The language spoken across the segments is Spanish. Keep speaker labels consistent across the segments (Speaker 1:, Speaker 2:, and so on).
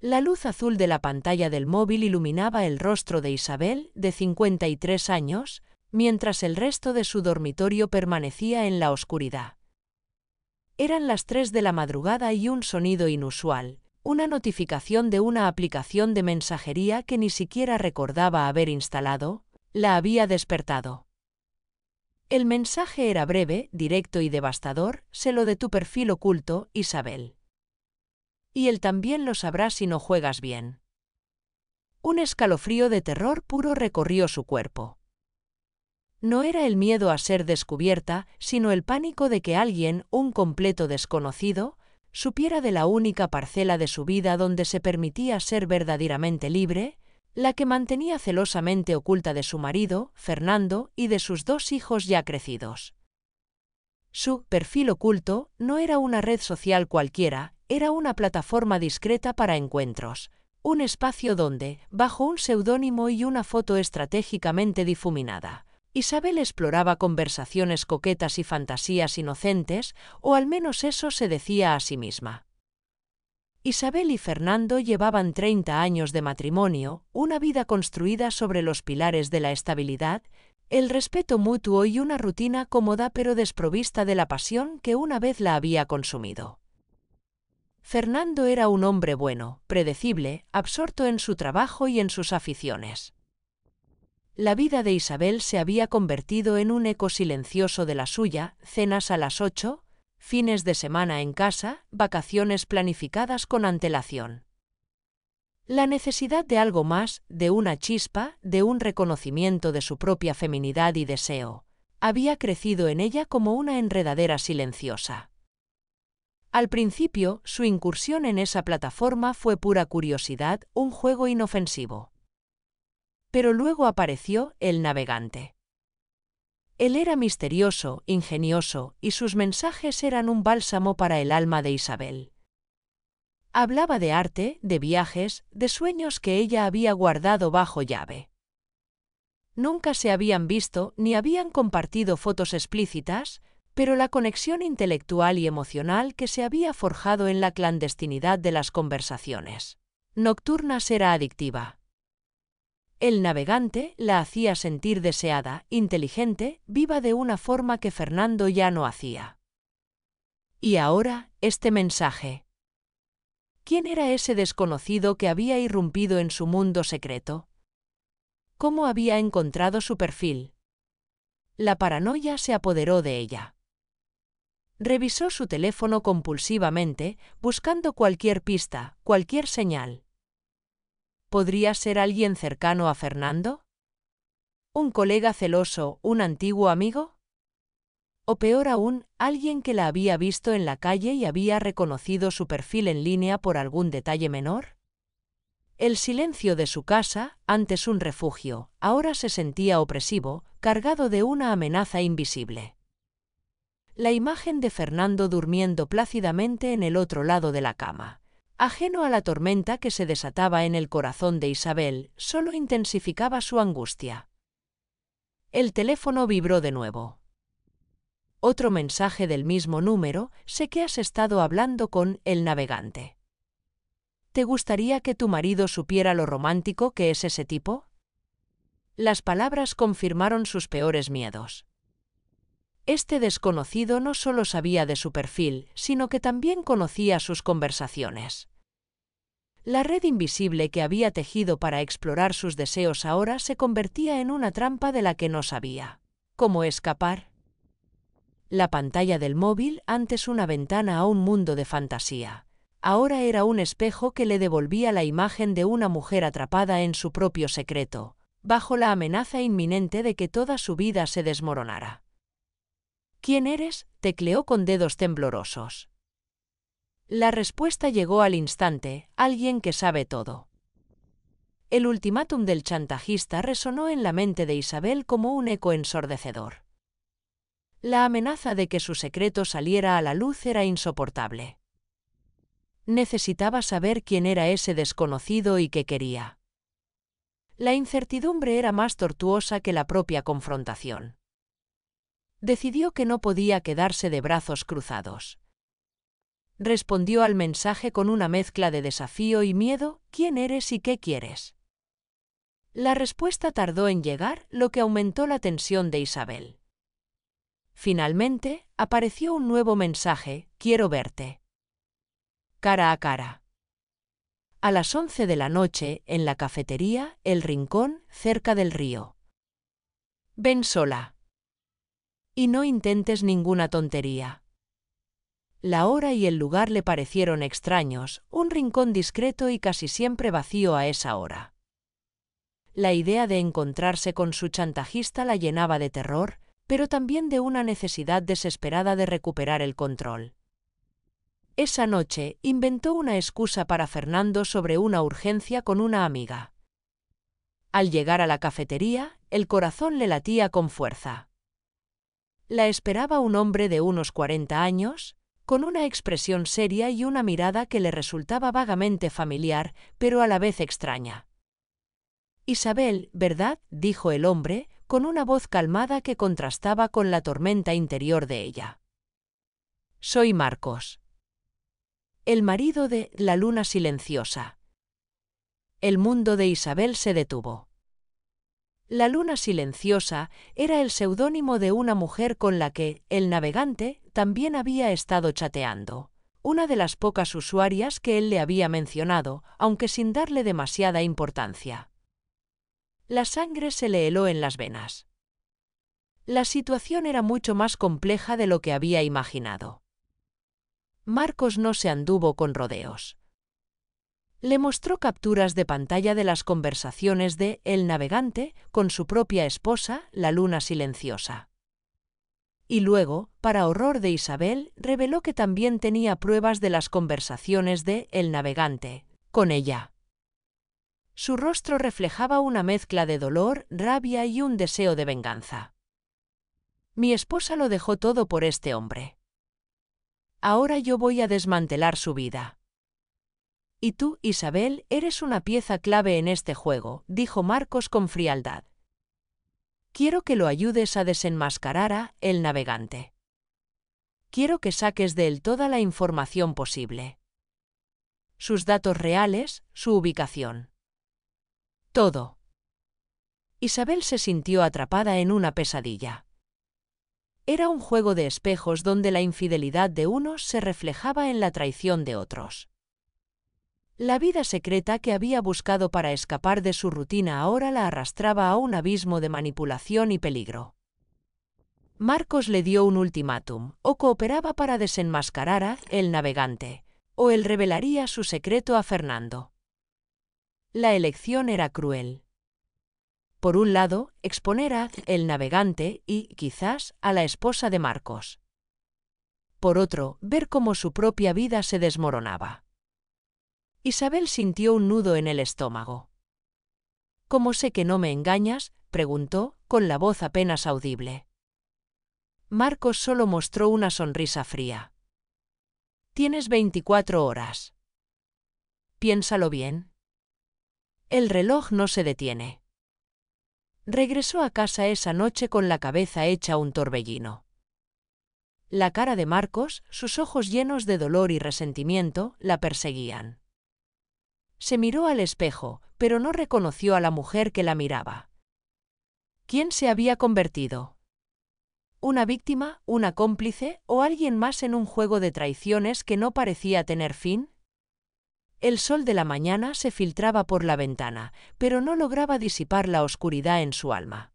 Speaker 1: La luz azul de la pantalla del móvil iluminaba el rostro de Isabel, de 53 años, mientras el resto de su dormitorio permanecía en la oscuridad. Eran las 3 de la madrugada y un sonido inusual, una notificación de una aplicación de mensajería que ni siquiera recordaba haber instalado, la había despertado. El mensaje era breve, directo y devastador: sé lo de tu perfil oculto, Isabel. Y él también lo sabrá si no juegas bien. Un escalofrío de terror puro recorrió su cuerpo. No era el miedo a ser descubierta, sino el pánico de que alguien, un completo desconocido, supiera de la única parcela de su vida donde se permitía ser verdaderamente libre, la que mantenía celosamente oculta de su marido, Fernando, y de sus 2 hijos ya crecidos. Su perfil oculto no era una red social cualquiera, era una plataforma discreta para encuentros, un espacio donde, bajo un seudónimo y una foto estratégicamente difuminada, Isabel exploraba conversaciones coquetas y fantasías inocentes, o al menos eso se decía a sí misma. Isabel y Fernando llevaban 30 años de matrimonio, una vida construida sobre los pilares de la estabilidad, el respeto mutuo y una rutina cómoda pero desprovista de la pasión que una vez la había consumido. Fernando era un hombre bueno, predecible, absorto en su trabajo y en sus aficiones. La vida de Isabel se había convertido en un eco silencioso de la suya: cenas a las 8, fines de semana en casa, vacaciones planificadas con antelación. La necesidad de algo más, de una chispa, de un reconocimiento de su propia feminidad y deseo, había crecido en ella como una enredadera silenciosa. Al principio, su incursión en esa plataforma fue pura curiosidad, un juego inofensivo. Pero luego apareció el navegante. Él era misterioso, ingenioso, y sus mensajes eran un bálsamo para el alma de Isabel. Hablaba de arte, de viajes, de sueños que ella había guardado bajo llave. Nunca se habían visto ni habían compartido fotos explícitas, pero la conexión intelectual y emocional que se había forjado en la clandestinidad de las conversaciones nocturnas era adictiva. El navegante la hacía sentir deseada, inteligente, viva de una forma que Fernando ya no hacía. Y ahora, este mensaje. ¿Quién era ese desconocido que había irrumpido en su mundo secreto? ¿Cómo había encontrado su perfil? La paranoia se apoderó de ella. Revisó su teléfono compulsivamente, buscando cualquier pista, cualquier señal. ¿Podría ser alguien cercano a Fernando? ¿Un colega celoso, un antiguo amigo? O peor aún, alguien que la había visto en la calle y había reconocido su perfil en línea por algún detalle menor. El silencio de su casa, antes un refugio, ahora se sentía opresivo, cargado de una amenaza invisible. La imagen de Fernando durmiendo plácidamente en el otro lado de la cama, ajeno a la tormenta que se desataba en el corazón de Isabel, solo intensificaba su angustia. El teléfono vibró de nuevo. Otro mensaje del mismo número: sé que has estado hablando con el navegante. ¿Te gustaría que tu marido supiera lo romántico que es ese tipo? Las palabras confirmaron sus peores miedos. Este desconocido no solo sabía de su perfil, sino que también conocía sus conversaciones. La red invisible que había tejido para explorar sus deseos ahora se convertía en una trampa de la que no sabía cómo escapar. La pantalla del móvil, antes una ventana a un mundo de fantasía, ahora era un espejo que le devolvía la imagen de una mujer atrapada en su propio secreto, bajo la amenaza inminente de que toda su vida se desmoronara. ¿Quién eres?, tecleó con dedos temblorosos. La respuesta llegó al instante: alguien que sabe todo. El ultimátum del chantajista resonó en la mente de Isabel como un eco ensordecedor. La amenaza de que su secreto saliera a la luz era insoportable. Necesitaba saber quién era ese desconocido y qué quería. La incertidumbre era más tortuosa que la propia confrontación. Decidió que no podía quedarse de brazos cruzados. respondió al mensaje con una mezcla de desafío y miedo. ¿Quién eres y qué quieres? La respuesta tardó en llegar, lo que aumentó la tensión de Isabel. Finalmente, apareció un nuevo mensaje: quiero verte. Cara a cara. A las 11 de la noche, en la cafetería El Rincón, cerca del río. Ven sola. Y no intentes ninguna tontería. La hora y el lugar le parecieron extraños, un rincón discreto y casi siempre vacío a esa hora. La idea de encontrarse con su chantajista la llenaba de terror, pero también de una necesidad desesperada de recuperar el control. Esa noche inventó una excusa para Fernando sobre una urgencia con una amiga. Al llegar a la cafetería, el corazón le latía con fuerza. La esperaba un hombre de unos 40 años, con una expresión seria y una mirada que le resultaba vagamente familiar, pero a la vez extraña. Isabel, ¿verdad?, dijo el hombre, con una voz calmada que contrastaba con la tormenta interior de ella. Soy Marcos. El marido de La luna silenciosa. El mundo de Isabel se detuvo. La luna silenciosa era el seudónimo de una mujer con la que el navegante también había estado chateando, una de las pocas usuarias que él le había mencionado, aunque sin darle demasiada importancia. La sangre se le heló en las venas. La situación era mucho más compleja de lo que había imaginado. Marcos no se anduvo con rodeos. Le mostró capturas de pantalla de las conversaciones de El navegante con su propia esposa, la luna silenciosa. Y luego, para horror de Isabel, reveló que también tenía pruebas de las conversaciones de El navegante con ella. Su rostro reflejaba una mezcla de dolor, rabia y un deseo de venganza. Mi esposa lo dejó todo por este hombre. Ahora yo voy a desmantelar su vida. Y tú, Isabel, eres una pieza clave en este juego, dijo Marcos con frialdad. Quiero que lo ayudes a desenmascarar a El navegante. Quiero que saques de él toda la información posible. Sus datos reales, su ubicación. Todo. Isabel se sintió atrapada en una pesadilla. Era un juego de espejos donde la infidelidad de unos se reflejaba en la traición de otros. La vida secreta que había buscado para escapar de su rutina ahora la arrastraba a un abismo de manipulación y peligro. Marcos le dio un ultimátum: o cooperaba para desenmascarar a El navegante, o él revelaría su secreto a Fernando. La elección era cruel. Por un lado, exponer a El navegante y, quizás, a la esposa de Marcos. Por otro, ver cómo su propia vida se desmoronaba. Isabel sintió un nudo en el estómago. ¿Cómo sé que no me engañas?, preguntó, con la voz apenas audible. Marcos solo mostró una sonrisa fría. Tienes 24 horas. Piénsalo bien. El reloj no se detiene. Regresó a casa esa noche con la cabeza hecha un torbellino. La cara de Marcos, sus ojos llenos de dolor y resentimiento, la perseguían. Se miró al espejo, pero no reconoció a la mujer que la miraba. ¿Quién se había convertido? ¿Una víctima, una cómplice o alguien más en un juego de traiciones que no parecía tener fin? El sol de la mañana se filtraba por la ventana, pero no lograba disipar la oscuridad en su alma.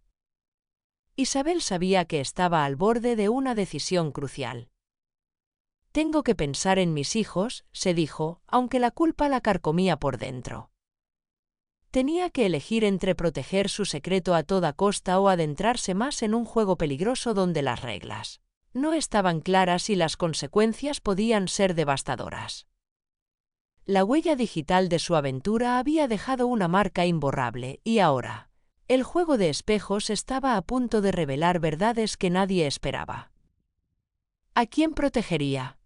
Speaker 1: Isabel sabía que estaba al borde de una decisión crucial. Tengo que pensar en mis hijos, se dijo, aunque la culpa la carcomía por dentro. Tenía que elegir entre proteger su secreto a toda costa o adentrarse más en un juego peligroso donde las reglas no estaban claras y las consecuencias podían ser devastadoras. La huella digital de su aventura había dejado una marca imborrable y ahora, el juego de espejos estaba a punto de revelar verdades que nadie esperaba. ¿A quién protegería?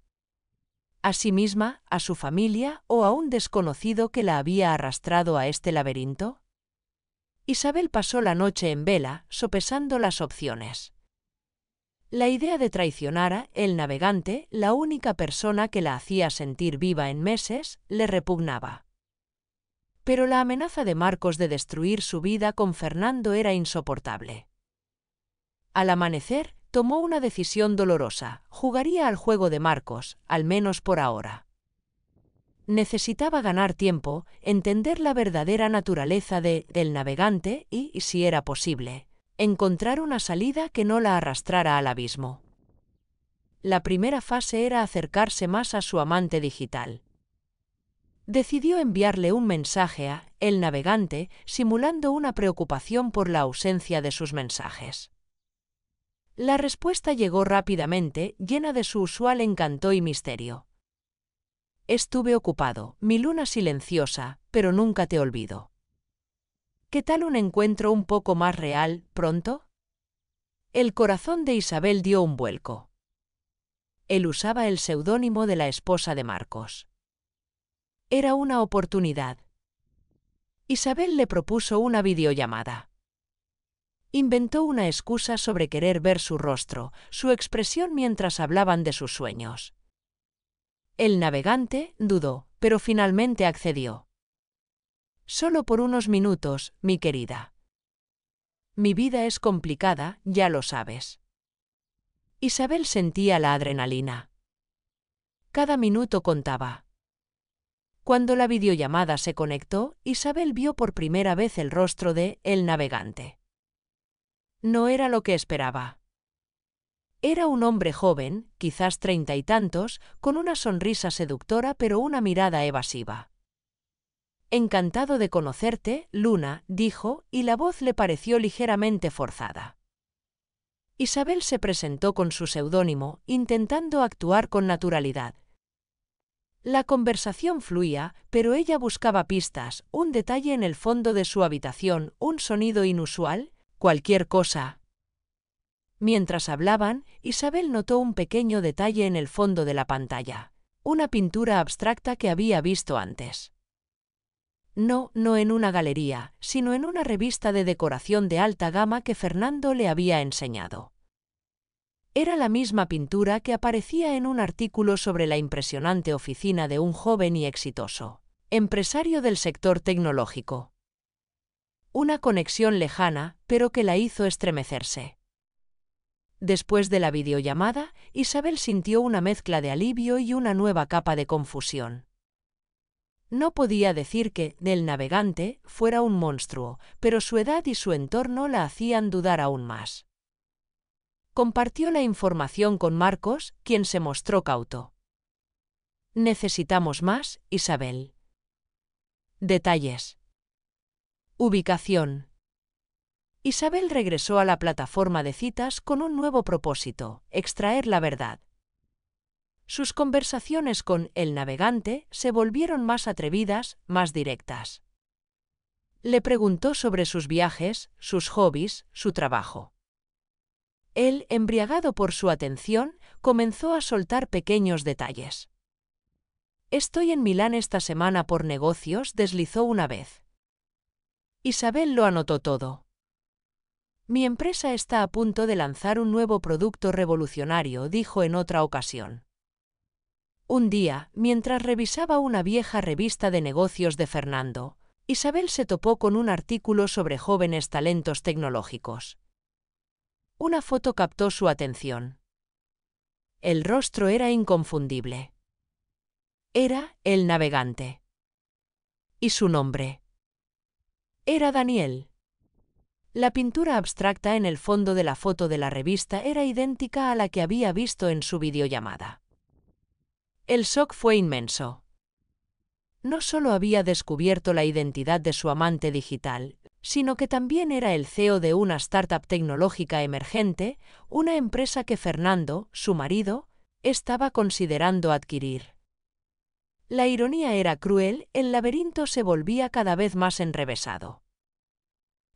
Speaker 1: ¿A sí misma, a su familia o a un desconocido que la había arrastrado a este laberinto? Isabel pasó la noche en vela, sopesando las opciones. La idea de traicionar a El Navegante, la única persona que la hacía sentir viva en meses, le repugnaba. Pero la amenaza de Marcos de destruir su vida con Fernando era insoportable. Al amanecer, tomó una decisión dolorosa: jugaría al juego de Marcos, al menos por ahora. Necesitaba ganar tiempo, entender la verdadera naturaleza del Navegante y, si era posible, encontrar una salida que no la arrastrara al abismo. La primera fase era acercarse más a su amante digital. Decidió enviarle un mensaje a El Navegante, simulando una preocupación por la ausencia de sus mensajes. La respuesta llegó rápidamente, llena de su usual encanto y misterio. Estuve ocupado, mi luna silenciosa, pero nunca te olvido. ¿Qué tal un encuentro un poco más real, pronto? El corazón de Isabel dio un vuelco. Él usaba el seudónimo de la esposa de Marcos. Era una oportunidad. Isabel le propuso una videollamada. Inventó una excusa sobre querer ver su rostro, su expresión mientras hablaban de sus sueños. El Navegante dudó, pero finalmente accedió. Solo por unos minutos, mi querida. Mi vida es complicada, ya lo sabes. Isabel sentía la adrenalina. Cada minuto contaba. Cuando la videollamada se conectó, Isabel vio por primera vez el rostro de El Navegante. No era lo que esperaba. Era un hombre joven, quizás 30 y tantos, con una sonrisa seductora pero una mirada evasiva. Encantado de conocerte, Luna, dijo, y la voz le pareció ligeramente forzada. Isabel se presentó con su seudónimo, intentando actuar con naturalidad. La conversación fluía, pero ella buscaba pistas, un detalle en el fondo de su habitación, un sonido inusual, cualquier cosa. Mientras hablaban, Isabel notó un pequeño detalle en el fondo de la pantalla, una pintura abstracta que había visto antes. No en una galería, sino en una revista de decoración de alta gama que Fernando le había enseñado. Era la misma pintura que aparecía en un artículo sobre la impresionante oficina de un joven y exitoso empresario del sector tecnológico. Una conexión lejana, pero que la hizo estremecerse. Después de la videollamada, Isabel sintió una mezcla de alivio y una nueva capa de confusión. No podía decir que El Navegante fuera un monstruo, pero su edad y su entorno la hacían dudar aún más. Compartió la información con Marcos, quien se mostró cauto. Necesitamos más, Isabel. Detalles. Ubicación. Isabel regresó a la plataforma de citas con un nuevo propósito: extraer la verdad. Sus conversaciones con El Navegante se volvieron más atrevidas, más directas. Le preguntó sobre sus viajes, sus hobbies, su trabajo. Él, embriagado por su atención, comenzó a soltar pequeños detalles. Estoy en Milán esta semana por negocios, deslizó una vez. Isabel lo anotó todo. Mi empresa está a punto de lanzar un nuevo producto revolucionario, dijo en otra ocasión. Un día, mientras revisaba una vieja revista de negocios de Fernando, Isabel se topó con un artículo sobre jóvenes talentos tecnológicos. Una foto captó su atención. El rostro era inconfundible. Era El Navegante. ¿Y su nombre? Era Daniel. La pintura abstracta en el fondo de la foto de la revista era idéntica a la que había visto en su videollamada. El shock fue inmenso. No solo había descubierto la identidad de su amante digital, sino que también era el CEO de una startup tecnológica emergente, una empresa que Fernando, su marido, estaba considerando adquirir. La ironía era cruel, el laberinto se volvía cada vez más enrevesado.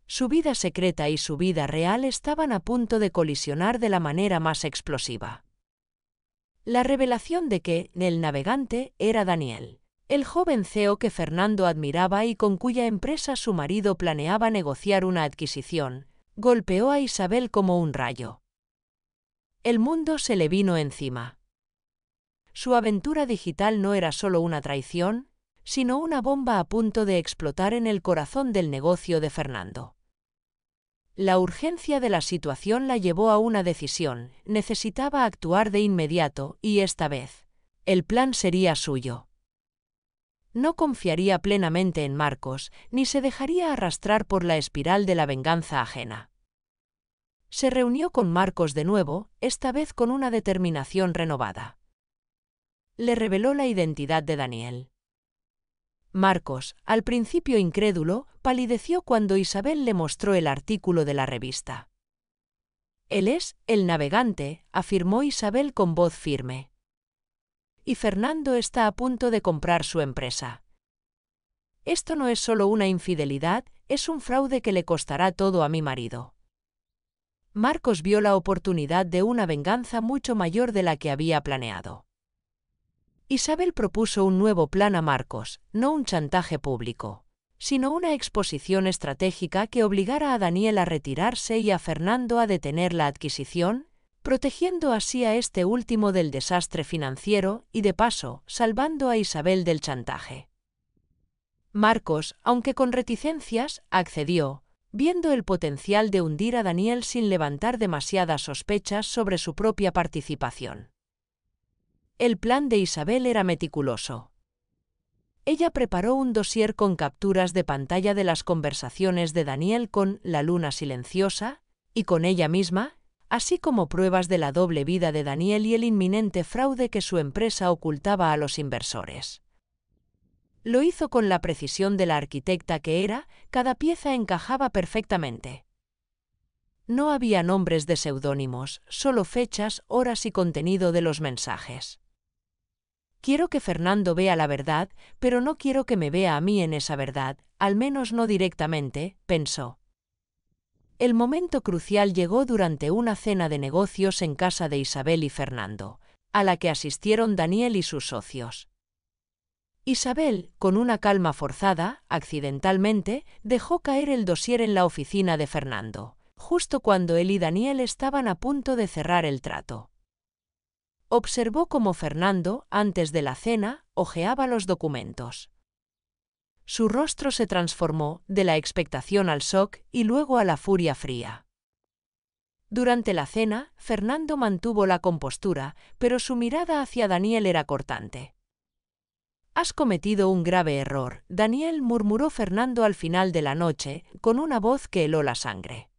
Speaker 1: Su vida secreta y su vida real estaban a punto de colisionar de la manera más explosiva. La revelación de que El Navegante era Daniel, el joven CEO que Fernando admiraba y con cuya empresa su marido planeaba negociar una adquisición, golpeó a Isabel como un rayo. El mundo se le vino encima. Su aventura digital no era solo una traición, sino una bomba a punto de explotar en el corazón del negocio de Fernando. La urgencia de la situación la llevó a una decisión: necesitaba actuar de inmediato, y esta vez, el plan sería suyo. No confiaría plenamente en Marcos, ni se dejaría arrastrar por la espiral de la venganza ajena. Se reunió con Marcos de nuevo, esta vez con una determinación renovada. Le reveló la identidad de Daniel. Marcos, al principio incrédulo, palideció cuando Isabel le mostró el artículo de la revista. «Él es el navegante», afirmó Isabel con voz firme. «Y Fernando está a punto de comprar su empresa. Esto no es solo una infidelidad, es un fraude que le costará todo a mi marido». Marcos vio la oportunidad de una venganza mucho mayor de la que había planeado. Isabel propuso un nuevo plan a Marcos, no un chantaje público, sino una exposición estratégica que obligara a Daniel a retirarse y a Fernando a detener la adquisición, protegiendo así a este último del desastre financiero y, de paso, salvando a Isabel del chantaje. Marcos, aunque con reticencias, accedió, viendo el potencial de hundir a Daniel sin levantar demasiadas sospechas sobre su propia participación. El plan de Isabel era meticuloso. Ella preparó un dossier con capturas de pantalla de las conversaciones de Daniel con la luna silenciosa y con ella misma, así como pruebas de la doble vida de Daniel y el inminente fraude que su empresa ocultaba a los inversores. Lo hizo con la precisión de la arquitecta que era, cada pieza encajaba perfectamente. No había nombres de seudónimos, solo fechas, horas y contenido de los mensajes. «Quiero que Fernando vea la verdad, pero no quiero que me vea a mí en esa verdad, al menos no directamente», pensó. El momento crucial llegó durante una cena de negocios en casa de Isabel y Fernando, a la que asistieron Daniel y sus socios. Isabel, con una calma forzada, accidentalmente, dejó caer el dossier en la oficina de Fernando, justo cuando él y Daniel estaban a punto de cerrar el trato. Observó cómo Fernando, antes de la cena, hojeaba los documentos. Su rostro se transformó, de la expectación al shock y luego a la furia fría. Durante la cena, Fernando mantuvo la compostura, pero su mirada hacia Daniel era cortante. «Has cometido un grave error», Daniel, murmuró Fernando al final de la noche, con una voz que heló la sangre.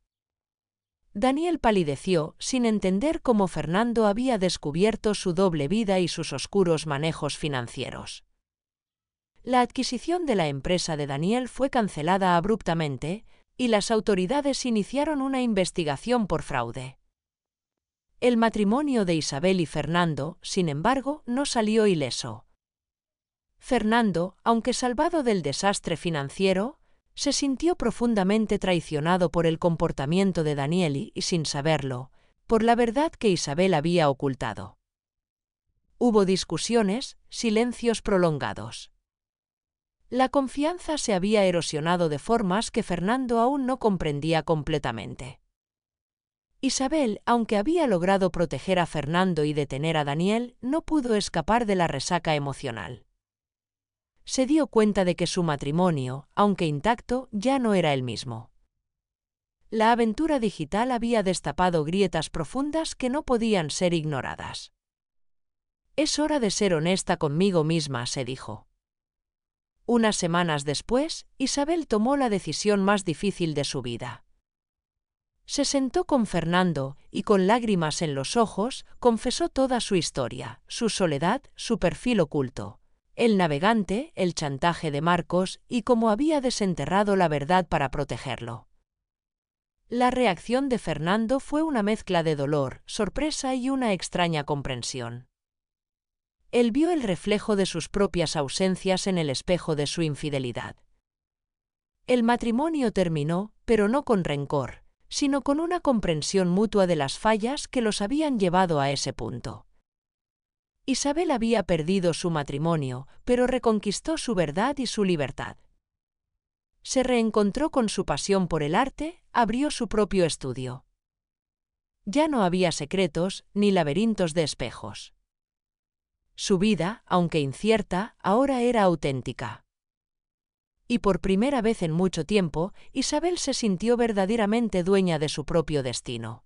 Speaker 1: Daniel palideció, sin entender cómo Fernando había descubierto su doble vida y sus oscuros manejos financieros. La adquisición de la empresa de Daniel fue cancelada abruptamente, y las autoridades iniciaron una investigación por fraude. El matrimonio de Isabel y Fernando, sin embargo, no salió ileso. Fernando, aunque salvado del desastre financiero, se sintió profundamente traicionado por el comportamiento de Daniel y, sin saberlo, por la verdad que Isabel había ocultado. Hubo discusiones, silencios prolongados. La confianza se había erosionado de formas que Fernando aún no comprendía completamente. Isabel, aunque había logrado proteger a Fernando y detener a Daniel, no pudo escapar de la resaca emocional. Se dio cuenta de que su matrimonio, aunque intacto, ya no era el mismo. La aventura digital había destapado grietas profundas que no podían ser ignoradas. «Es hora de ser honesta conmigo misma», se dijo. Unas semanas después, Isabel tomó la decisión más difícil de su vida. Se sentó con Fernando y, con lágrimas en los ojos, confesó toda su historia, su soledad, su perfil oculto, el navegante, el chantaje de Marcos y cómo había desenterrado la verdad para protegerlo. La reacción de Fernando fue una mezcla de dolor, sorpresa y una extraña comprensión. Él vio el reflejo de sus propias ausencias en el espejo de su infidelidad. El matrimonio terminó, pero no con rencor, sino con una comprensión mutua de las fallas que los habían llevado a ese punto. Isabel había perdido su matrimonio, pero reconquistó su verdad y su libertad. Se reencontró con su pasión por el arte, abrió su propio estudio. Ya no había secretos ni laberintos de espejos. Su vida, aunque incierta, ahora era auténtica. Y por primera vez en mucho tiempo, Isabel se sintió verdaderamente dueña de su propio destino.